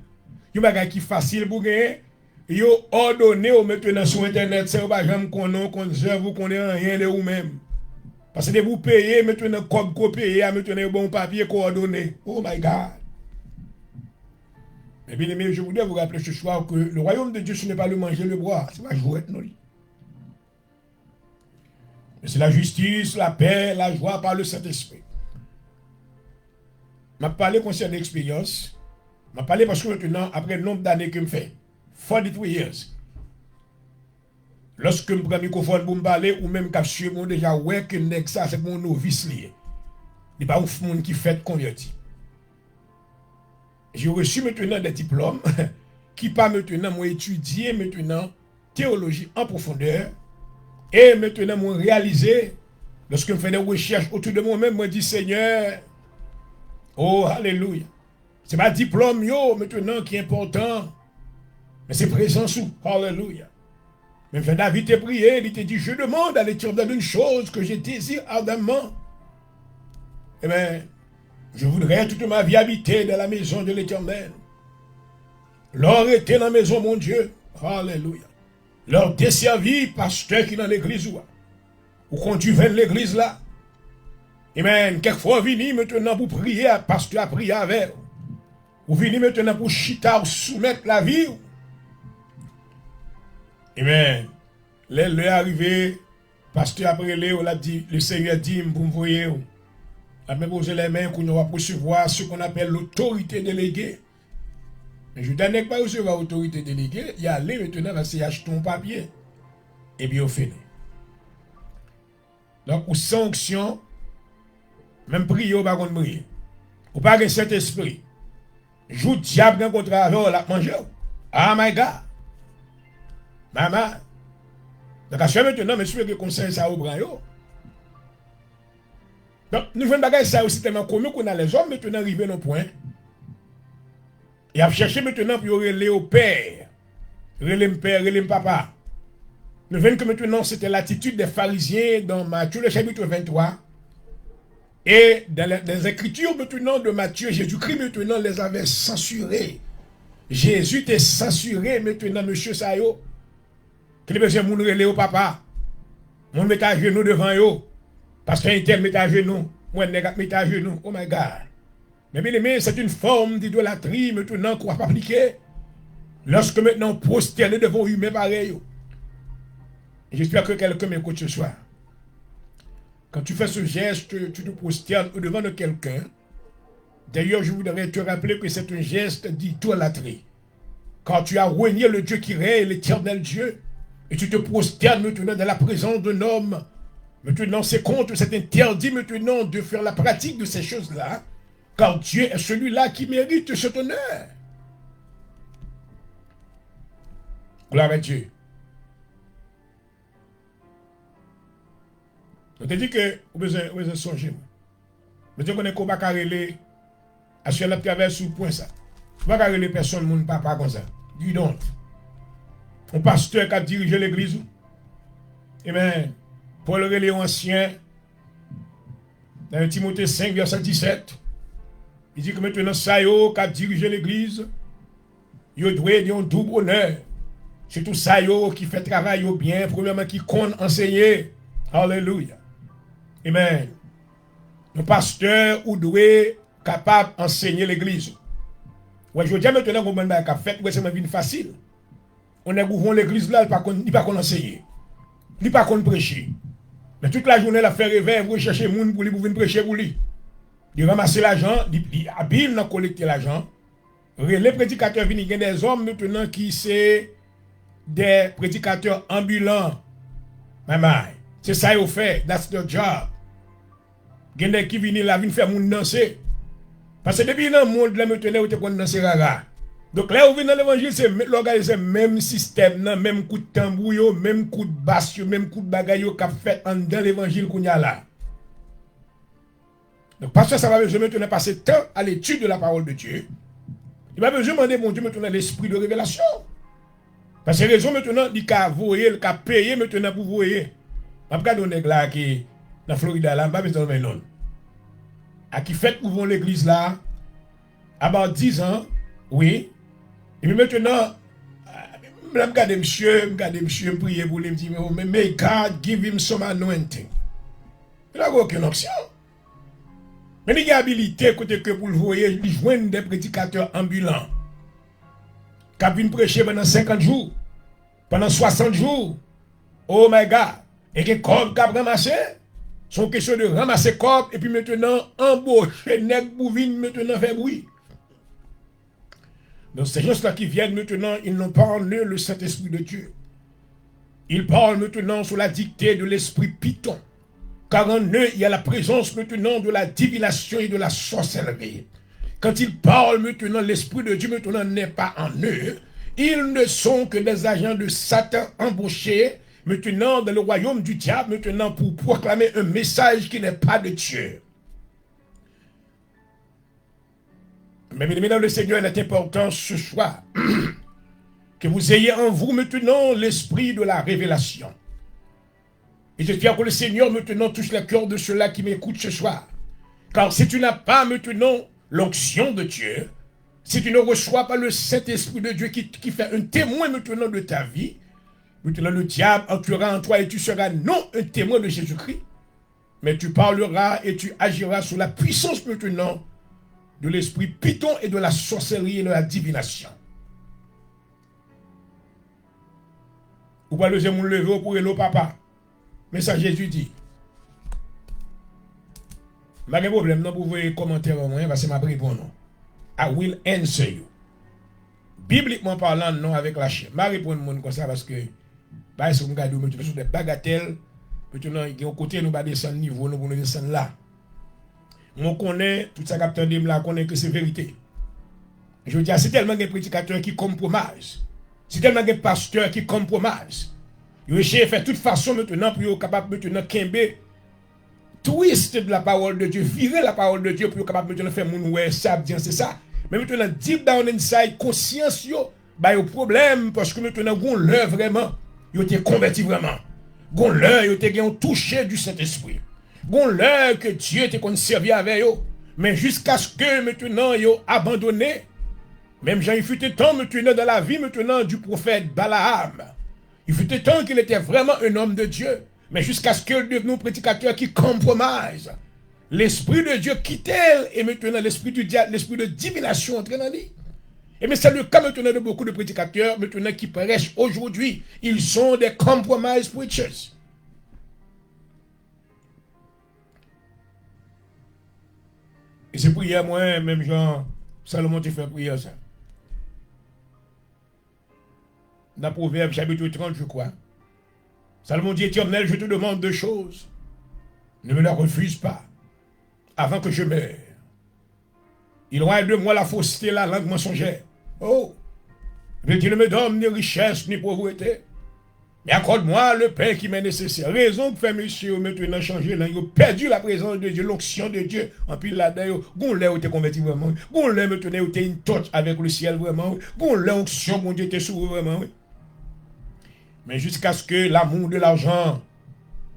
A: il y a des qui facile pour gagner. Il a ordonné maintenant sur Internet, c'est pas jamais qu'on vous connaît rien de vous-même. Parce que vous payez maintenant, comme vous payez, maintenant bon papier coordonné. Oh my God. Mais bien aimé, je voudrais vous rappeler ce soir que le royaume de Dieu, ce n'est pas le manger, le boire, c'est pas jouer non. Mais c'est la justice, la paix, la joie par le Saint-Esprit. Je vais parler concernant l'expérience. Je vais parler parce que maintenant, après le nombre d'années que je fais, 43 years, lorsque je prends le microphone pour me parler, ou même quand je suis déjà, ouais, que ça, c'est mon novice lié. Il n'y a pas un monde qui fait converti. J'ai reçu maintenant des diplômes qui pas maintenant m'ont étudié maintenant théologie en profondeur et maintenant m'ont réalisé lorsque je fais des recherches autour de moi-même, moi dis Seigneur, oh alléluia, c'est pas diplôme yo maintenant qui est important, mais c'est présence ou alléluia. Même quand David t'a prié, il t'a dit je demande à l'Éternel une chose que je désire ardemment. Eh bien, je voudrais toute ma vie habiter dans la maison de l'Éternel. Leur était dans la maison, mon Dieu. Alléluia. Leur desservi, pasteur qui est dans l'église ou conduit vers l'église là. Amen. Quelquefois, venez maintenant pour prier, pasteur a prié avec. Ou venez maintenant pour chita ou soumettre la vie. Amen. L'heure est arrivée, pasteur après le Seigneur dit pour me voyer. La même poser les mains qu'on va recevoir ce qu'on appelle l'autorité déléguée. Mais je ne pas recevoir l'autorité déléguée, il y a aller maintenant parce qu'il achète ton papier. Et bien, on fait. Donc, ou sanction, même prier, ou pas qu'on prier. Ou pas que cet esprit. Joue diable dans contre avec la manger. Ah my God. Maman. Donc, à ce maintenant, mais je veux que conseil ça au bras. Donc, nous voulons bagager ça aussi tellement commun qu'on a les hommes maintenant arrivés dans le point. Et à chercher maintenant pour relayer au père. Relayer le père, relayer le papa. Nous voyons que maintenant c'était l'attitude des pharisiens dans Matthieu le chapitre 23. Et dans les écritures maintenant de Matthieu, Jésus-Christ maintenant les avait censurés. Jésus était censuré maintenant, monsieur Sayo. Qu'il besoin de relayer au papa. Mon met à genoux devant eux. Parce qu'un tel met à genoux, moi met à genoux, oh my God. Mais bien aimé, c'est une forme d'idolâtrie maintenant qu'on va pas appliquer. Lorsque maintenant prosterner devant humain pareil. J'espère que quelqu'un m'écoute ce soir. Quand tu fais ce geste, tu te prosternes au-devant de quelqu'un. D'ailleurs, je voudrais te rappeler que c'est un geste d'idolâtrie. Quand tu as renié le Dieu qui règne, l'éternel Dieu, et tu te prosternes maintenant dans la présence d'un homme, maintenant c'est contre, c'est interdit maintenant de faire la pratique de ces choses-là, car Dieu est celui-là qui mérite cet honneur. Gloire à Dieu. On te dit que vous besoin songer. Mais tu connais qu'on va carrer à ce la traverse sous le point ça. Tu vas carrer les personnes, mon papa comme ça. Dis donc. Un pasteur qui a dirigé l'église. Eh bien, Paul relais ancien, dans Timothée 5, verset 17, il dit que maintenant, ça y est, qui a dirigé l'église, il doit avoir un double honneur. C'est tout ça qui fait travail bien, premièrement qui compte enseigner. Alléluia. Amen. Le pasteur ou doué capable d'enseigner l'église. Ouais, je dis maintenant qu'on a fait, c'est une vie facile. On est gouvernant l'église là, il ne pas qu'on enseigner. Il ne pas qu'on prêcher. Mais toute la journée, il a fait réveil, il chercher les gens pour venir prêcher pour lui. Il ramasse l'argent, il est habile dans collecter l'argent. Les prédicateurs viennent, il y a des hommes maintenant qui sont des prédicateurs ambulants. Maman, c'est ça qu'ils fait, that's their job. Il y a des qui viennent là, viennent faire moun danser. Parce que depuis dans le monde, là, maintenant, ils ont danser rara. Donc là, où vient dans l'évangile, c'est l'organisme, même système, même coup de tambour, même coup de basse, même coup de bagaille qu'a fait dans l'évangile qu'on y a là. Donc parce que ça va besoin maintenant passer temps à l'étude de la parole de Dieu. Il va besoin demander mon Dieu maintenant l'esprit de révélation. Parce que raison maintenant, il a voyé, il a payé maintenant pour voyer. Après, on est là qui dans Florida là, pas besoin de non. À qui fait pour l'église là, avant 10 ans, oui. Et puis maintenant, je regarde monsieur, prier pour lui, me dire, mais may God give him some anointing. Il n'a aucune option. Mais il y a habilité côté que pour le voir, il joigne des prédicateurs ambulants. Qui viennent prêcher pendant 50 jours, pendant 60 jours. Oh my God. Et que corps qui a ramassé, sont question de ramasser corps et puis maintenant embaucher nèg pour venir maintenant faire bruit. Donc ces gens-là qui viennent maintenant, ils n'ont pas en eux le Saint-Esprit de Dieu. Ils parlent maintenant sous la dictée de l'esprit Python. Car en eux, il y a la présence maintenant de la divination et de la sorcellerie. Quand ils parlent maintenant, l'esprit de Dieu maintenant n'est pas en eux. Ils ne sont que des agents de Satan embauchés maintenant dans le royaume du diable, maintenant pour proclamer un message qui n'est pas de Dieu. Mais mesdames, le Seigneur est important ce soir que vous ayez en vous maintenant l'esprit de la révélation. Et j'espère que le Seigneur maintenant touche le cœur de ceux-là qui m'écoutent ce soir. Car si tu n'as pas maintenant l'onction de Dieu, si tu ne reçois pas le Saint-Esprit de Dieu qui fait un témoin maintenant de ta vie, maintenant le diable entrera en toi et tu seras non un témoin de Jésus-Christ, mais tu parleras et tu agiras sous la puissance maintenant de l'esprit Python et de la sorcellerie et de la divination. Ou pas le mon lever pour le papa. Mais ça Jésus dit. Pas de problème, non, pour vous commenter au moins, parce que ma réponse non. I will answer you. Bibliquement parlant, non, avec la chair. Ma réponse comme ça parce que, bah, si vous regardez, vous mettez des bagatelles, maintenant, il y a un côté, nous va descendre niveau, nous allons descendre là. On connaît, tout ça capteur de là, connaît que c'est vérité. Je veux dire, c'est tellement de prédicateurs qui compromettent. C'est tellement de pasteurs qui compromettent. Ils essaient de faire toute façon maintenant pour être capable maintenant de twist de la parole de Dieu, virer la parole de Dieu pour être capable de faire mon ouais, ça, bien c'est ça. Mais maintenant, deep down inside, conscience, bah, il y a un problème parce que maintenant, on l'a vraiment, ils ont été convertis vraiment. On l'a, ils ont été touchés du Saint-Esprit. Bon, l'heure que Dieu était conservé avec eux, mais jusqu'à ce que maintenant ils ont abandonné, même Jean, il fut temps maintenant dans la vie maintenant du prophète Balaam. Il fut temps qu'il était vraiment un homme de Dieu, mais jusqu'à ce qu'il devienne un prédicateur qui compromise. L'esprit de Dieu quittait et maintenant l'esprit du diable, l'esprit de divination entré dans lui. Et mais c'est le cas maintenant de beaucoup de prédicateurs maintenant qui prêchent aujourd'hui. Ils sont des compromise preachers. Et c'est prière, moi, même Jean, Salomon, tu fais prière ça. Dans Proverbe, chapitre 30, je crois. Salomon dit, Éternel, je te demande deux choses. Ne me la refuse pas, avant que je meure. Il loin de moi la fausseté, la langue mensongère. Oh, mais tu ne me donnes ni richesse, ni pauvreté. Mais accorde-moi le pain qui m'est nécessaire. Raison que fait monsieur maintenant changer là, il a perdu la présence de Dieu, l'onction de Dieu. En plus là-dedans, gon là où t'es converti vraiment. Gon là maintenant où t'es une touch avec le ciel vraiment. Gon là onction mon Dieu t'es sur vraiment. Mais jusqu'à ce que l'amour de l'argent,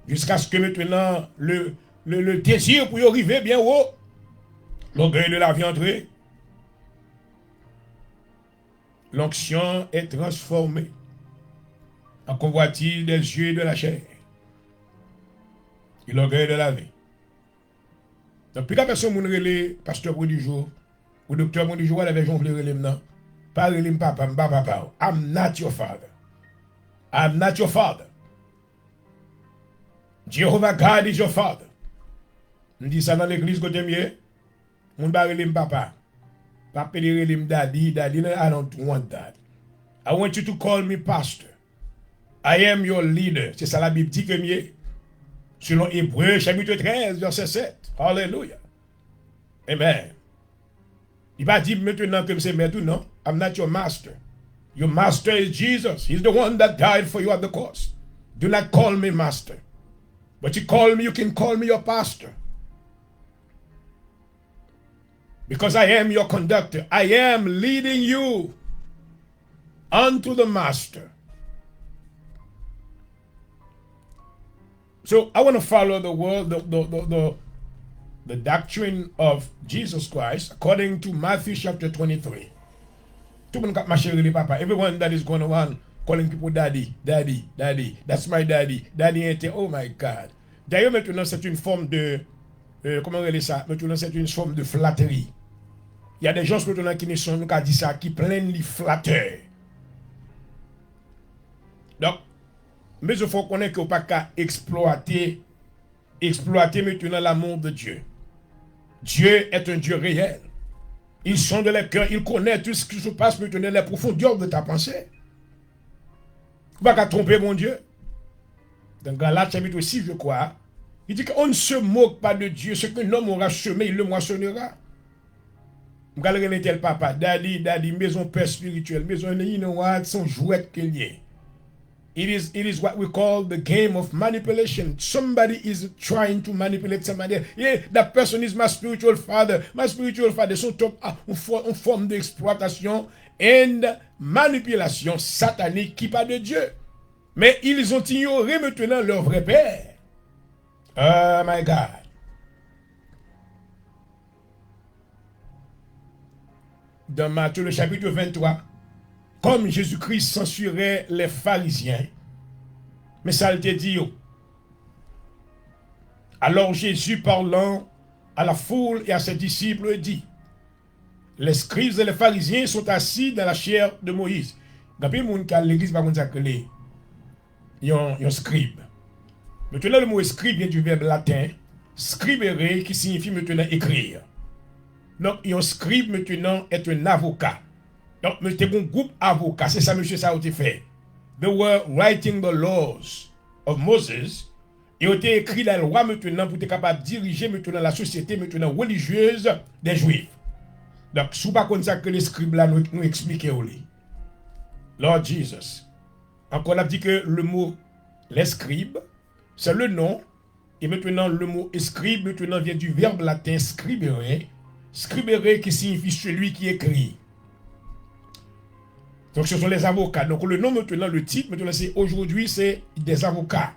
A: jusqu'à ce que maintenant le désir pour y arriver bien haut, l'orgueil de la vie entrée, l'onction est transformée en convoitise des yeux et de la chair. Et l'orgueil de la vie. Donc, puis la personne qui relève, pasteur pour du jour, ou docteur pour du jour, elle avait jonglé relève, non. Pas relève papa, papa. I'm not your father. I'm not your father. Jehovah God is your father. On dit ça dans l'église côté mieux. On va relève papa. Papa dit relève daddy. Daddy, I don't want that. I want you to call me pastor. I am your leader. C'est ça la Bible dit que mieux. Selon Hébreux, chapitre 13, verset 7. Alléluia. Amen. Il va dire maintenant que c'est maître, non? I'm not your master. Your master is Jesus. He's the one that died for you at the cross. Do not call me master. But you can call me your pastor. Because I am your conductor. I am leading you unto the master. So I want to follow the word, the doctrine of Jesus Christ according to Matthew chapter 23. Tout le monde qui marche avec papa. Everyone that is going around calling people daddy, daddy, daddy. That's my daddy. Daddy était, oh my God. D'ailleurs, maintenant, c'est une forme de, comment on dit ça? Maintenant, c'est une forme de flatterie. Il y a des gens maintenant qui ne sont, nous, qui disent ça, qui plaignent les flatteurs. Donc, mais il faut qu'on ait pas qu'à exploiter maintenant l'amour de Dieu. Dieu est un Dieu réel. Ils sont de leur cœur, ils connaissent tout ce qui se passe maintenant dans la profondeur de ta pensée. Tu ne vas pas tromper mon Dieu. Dans Galates chapitre 6, je crois, il dit qu'on ne se moque pas de Dieu. Ce qu'un homme aura semé, il le moissonnera. Je vais tel papa, daddy, maison père spirituelle, maison, you know what, son jouet qu'il y ait. It is what we call the game of manipulation. Somebody is trying to manipulate somebody. Yeah, that person is my spiritual father. My spiritual father. Sont une forme d'exploitation et manipulation satanique qui part de Dieu. Mais ils ont ignoré maintenant leur vrai père. Oh my God. Dans Matthieu le chapitre 23, comme Jésus-Christ censurait les pharisiens, mais ça a été dit. Alors Jésus, parlant à la foule et à ses disciples, dit, les scribes et les pharisiens sont assis dans la chair de Moïse. Dans le monde qui a l'église, par contre, il y a un scribe. Maintenant, le mot scribe vient du verbe latin, scribere, qui signifie maintenant écrire. Donc, un scribe maintenant est un avocat. Donc, c'est un groupe avocat. C'est ça, monsieur, ça a été fait. They were writing the laws of Moses. Et ont été écrit la loi maintenant pour être capable de diriger maintenant la société maintenant religieuse des Juifs. Donc, ce n'est pas comme ça que les scribes là nous expliquent. Lord Jesus. Encore, on a dit que le mot les scribes, c'est le nom. Et maintenant, le mot scribe maintenant vient du verbe latin scribere. Scribere qui signifie celui qui écrit. Donc ce sont les avocats. Donc le nom maintenant, le titre maintenant, c'est aujourd'hui, c'est des avocats.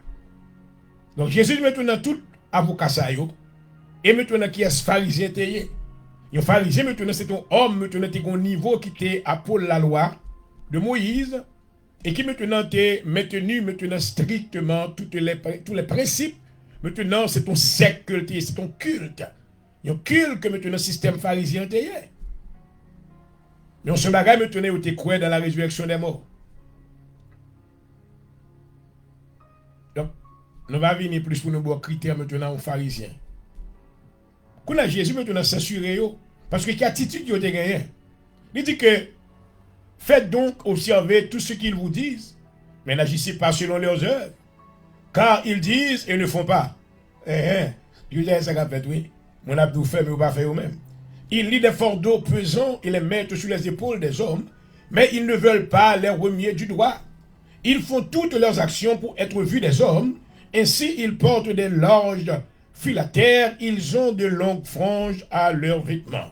A: Donc Jésus maintenant tout avocat ça yo. Et maintenant qui est pharisien tayé. Un pharisien maintenant c'est un homme maintenant qui a un niveau qui était à Paul la loi de Moïse et qui maintenant est maintenu maintenant strictement tous les principes. Maintenant c'est ton secte, c'est ton culte. Un culte que maintenant le système pharisien tayé. Mais on se bagaille maintenant où tu crois dans la résurrection des morts. Donc, nous va venir plus pour nous voir critères maintenant aux pharisiens. Quand a Jésus maintenant censuré parce que quelle attitude il a gagné. Il dit que faites donc observer tout ce qu'ils vous disent, mais n'agissez pas selon leurs œuvres, car ils disent et ne font pas. Je dis ça qu'a fait, oui. Mon abdou fait, mais vous pas fait vous-même. Ils lient des fardeaux pesants et les mettent sur les épaules des hommes, mais ils ne veulent pas les remuer du doigt. Ils font toutes leurs actions pour être vus des hommes. Ainsi, ils portent des larges filatères, ils ont de longues franges à leurs vêtements.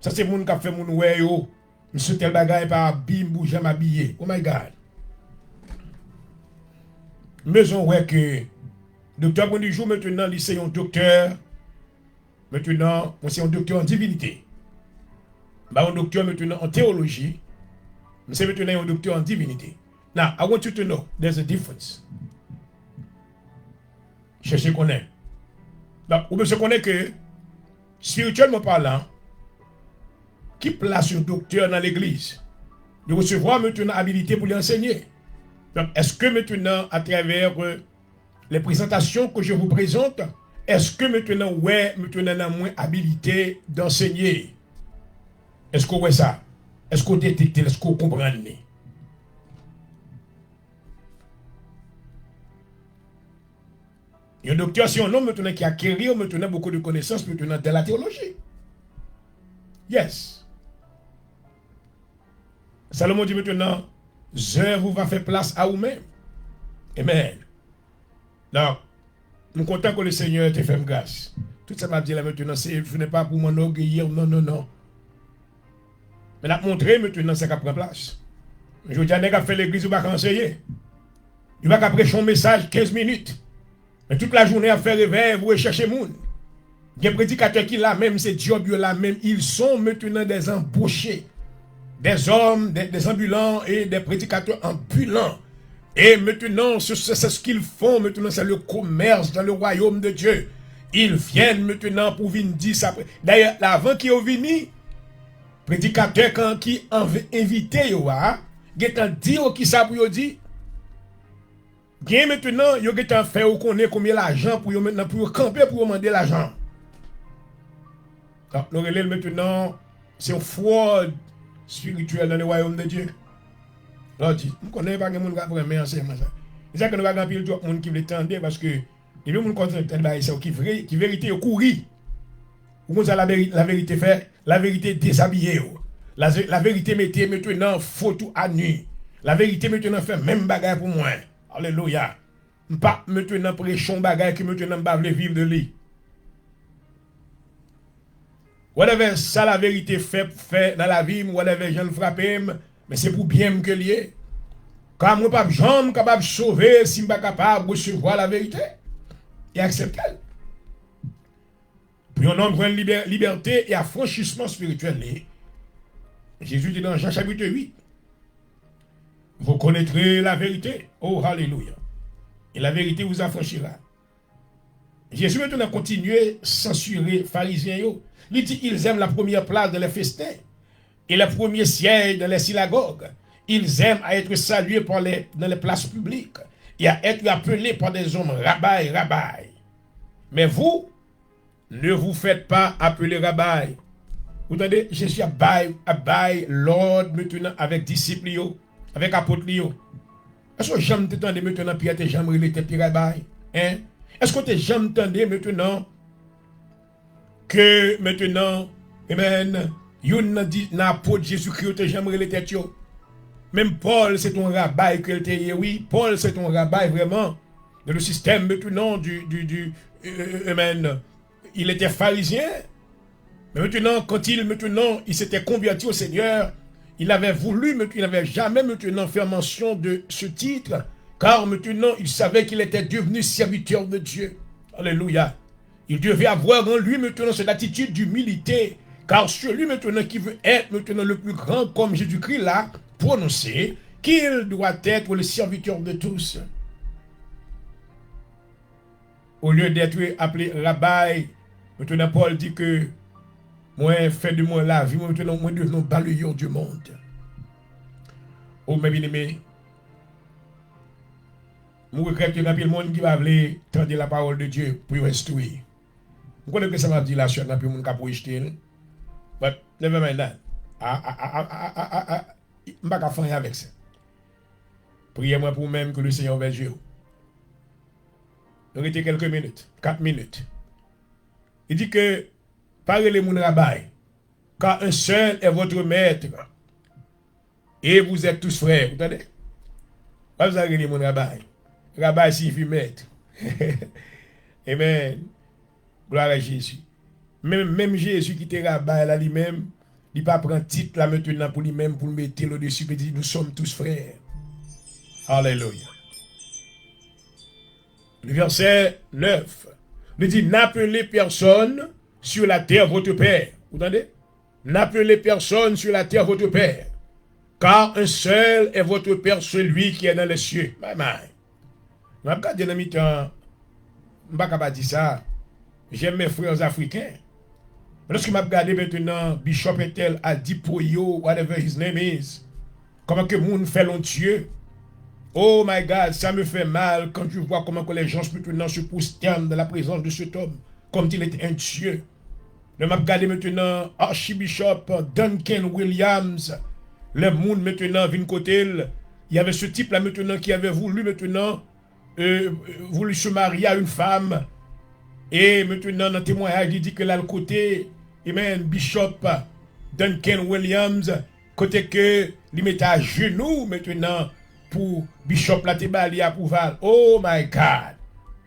A: Ça, c'est mon qui a fait mon weyo. Monsieur tel bagaille par bim, bouge, m'habiller. Oh my God. Maison, ouais, que docteur bon du jour, maintenant, c'est un docteur. Maintenant, on c'est un docteur en divinité. Bah, un docteur maintenant en théologie. C'est maintenant un docteur en divinité. Now, I want you to know there's a difference. Cherchez qu'on est. Donc, vous se connaît que, spirituellement parlant, qui place un docteur dans l'église, de recevoir maintenant habilité pour lui enseigner. Donc, est-ce que maintenant, à travers les présentations que je vous présente, est-ce que maintenant, ouais, maintenant, a moins habilité d'enseigner? Est-ce qu'on voit ça? Est-ce qu'on détecte? Est-ce qu'on comprend? Il y a un docteur, c'est un homme maintenant qui a acquérir maintenant beaucoup de connaissances maintenant de la théologie. Yes. Salomon dit maintenant, je vous va faire place à vous-même. Amen. Donc, nous comptons que le Seigneur te fait grâce. Tout ça m'a dit là maintenant, ce n'est pas pour m'enorgueillir, non, non, non. Mais la montrer maintenant, c'est qu'à prendre place. Je dis à n'est qu'à faire l'église, il va enseigner. Il va prêcher un message 15 minutes. Mais toute la journée à faire réveil, vous recherchez moun. Il y a des prédicateurs qui là même, c'est job là même, ils sont maintenant des embauchés. Des hommes, des ambulants et des prédicateurs ambulants. Et maintenant, c'est ce qu'ils font, maintenant c'est le commerce dans le royaume de Dieu. Ils viennent maintenant pour venir dire ça. D'ailleurs, avant qu'ils viennent, prédicateurs quand qui invité, ils ont dit qui ça pour dire. Bien maintenant, il y a fait connaître combien l'argent pour maintenant pour camper pour demander l'argent. Donc, le relais maintenant, c'est une fraude spirituelle dans le royaume de Dieu. Alors, je ne connais pas que les gens qui vraiment enseigner ça. C'est ça que nous avons pile de gens qui veulent tendre parce que les gens qui qui vérité courir. Ou la vérité fait, la vérité déshabillée. La vérité mettez maintenant photo à nu. La vérité maintenant fait même bagarre pour moi. Alléluia. Pas maintenant prêchons bagaille qui maintenant pas vivre de lui. Whatever ça la vérité fait dans la vie, whatever j'en frappe, mais c'est pour bien que lié. Car moi pas jamais capable de sauver si je pas capable de recevoir la vérité et accepter. Puis on a une liberté et affranchissement spirituel. Jésus dit dans Jean chapitre 8. Vous connaîtrez la vérité. Oh, alléluia. Et la vérité vous affranchira. Jésus maintenant continué à censurer les pharisiens. Il dit ils aiment la première place dans les festins et le premier siège dans les synagogues. Ils aiment à être salués dans les places publiques et à être appelés par des hommes rabbis, rabbis. Mais vous, ne vous faites pas appeler rabbis. Vous entendez? Jésus a bail l'ordre maintenant avec disciples. Avec apôtre Lio. Est-ce que j'aime t'entendre maintenant Pierre te jamais il était pirabaille? Hein? Est-ce que tu jamais entendu maintenant que maintenant, amen, yon dit n'apôtre Jésus-Christ te jamais il était tio? Même Paul c'est ton rabbin que était oui, Paul c'est ton rabbin vraiment dans le système maintenant amen, il était pharisien. Mais maintenant quand il s'était converti au Seigneur, il avait voulu, mais il n'avait jamais maintenant fait mention de ce titre, car maintenant il savait qu'il était devenu serviteur de Dieu. Alléluia. Il devait avoir en lui maintenant cette attitude d'humilité, car celui maintenant qui veut être maintenant le plus grand comme Jésus-Christ l'a prononcé, qu'il doit être le serviteur de tous. Au lieu d'être appelé rabbin, maintenant Paul dit que Moi, fait de moi la vie, moi, maintenant, moi, devenons balayeur du monde. Oh, mes bien-aimés, je regrette qu'il y a le monde qui va vouloir tendre la parole de Dieu pour instruire. Je connais que ça m'a dit là, sur un peu de monde qui a jeter. But never mind that. Je ne vais pas faire avec ça. Priez-moi pour même que le Seigneur va jouer. Donc, il quelques minutes, 4 minutes. Il dit que, parlez mon rabbin, car un seul est votre maître, et vous êtes tous frères. Vous entendez? Vous avez mon rabbin. Rabbin signifie maître. Amen. Gloire à Jésus. Même Jésus qui était rabbin là lui-même, il ne pas prendre titre là maintenant pour lui-même, pour le mettre au-dessus, et dire nous sommes tous frères. Alléluia. Le verset 9. Il dit, n'appelez personne sur la terre votre Père. Vous entendez? N'appelez personne sur la terre votre Père. Car un seul est votre Père, celui qui est dans les cieux. Je ne vais pas dire ça. J'aime mes frères africains. Lorsque je regarde maintenant, Bishop Etel a dit pour yo, whatever his name is, comment que le monde fait l'on Dieu. Oh my God, ça me fait mal quand je vois comment que les gens maintenant se prosternent dans la présence de cet homme, comme s'il était un Dieu. Je regarde maintenant Archbishop Duncan Williams, le monde maintenant vient côté. Il y avait ce type là maintenant qui avait voulu maintenant voulu se marier à une femme. Et maintenant, dans le témoignage, il dit que là, le côté, amen, Bishop Duncan Williams, côté que, il mettait à genoux maintenant pour Bishop Latebali à Pouval. Oh my God!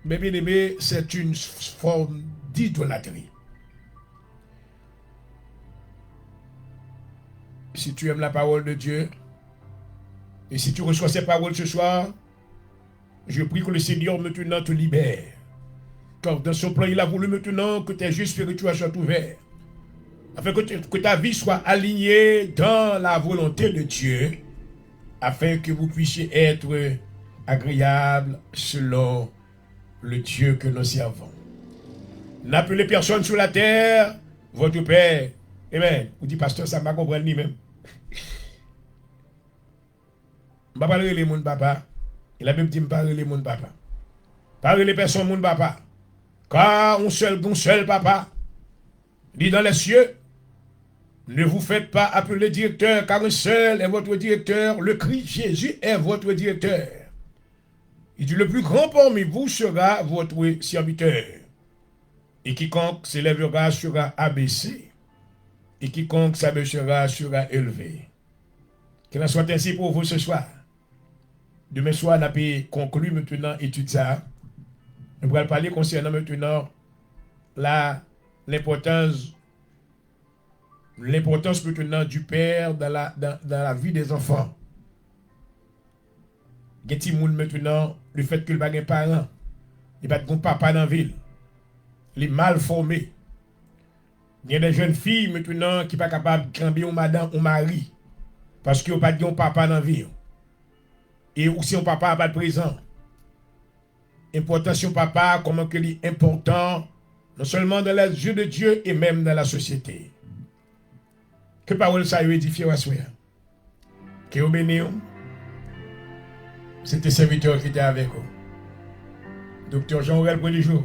A: Mais bien aimé, c'est une forme d'idolâtrie. Si tu aimes la parole de Dieu, et si tu reçois ces paroles ce soir, je prie que le Seigneur maintenant te libère. Car dans son plan, il a voulu maintenant que tes yeux spirituels soient ouverts. Afin que ta vie soit alignée dans la volonté de Dieu. Afin que vous puissiez être agréable selon le Dieu que nous servons. N'appelez personne sur la terre votre Père. Amen. Vous dites, pasteur, ça m'a compris lui-même. Je ne vais pas parler mon papa. Il a même dit, je ne vais pas parler mon papa. Parlez les personnes, mon papa. Car un seul papa dit dans les cieux, ne vous faites pas appeler directeur, car un seul est votre directeur, le Christ Jésus est votre directeur. Il dit, le plus grand parmi vous sera votre serviteur. Et quiconque s'élèvera sera abaissé. Et quiconque s'abaissera sera élevé. Qu'il en soit ainsi pour vous ce soir. Demain soir, on a pu conclure maintenant étude ça. Nous allons parler concernant maintenant l'importance maintenant du père dans la vie des enfants. Geti moun maintenant, le fait que le pas de parents, il pas de papa dans la ville, les mal formés. Il y a des jeunes filles maintenant qui ne sont pas capables de cambier un madame ou mari parce qu'ils n'ont pas de papa dans la ville. Et aussi un papa n'a pas de présent. Importance sur papa, comment que est important, non seulement dans les yeux de Dieu et même dans la société. Que parole ça a édifié à soi. Que vous bénissez. C'était serviteur qui était avec vous. Docteur Jean-Aurel pour les jours.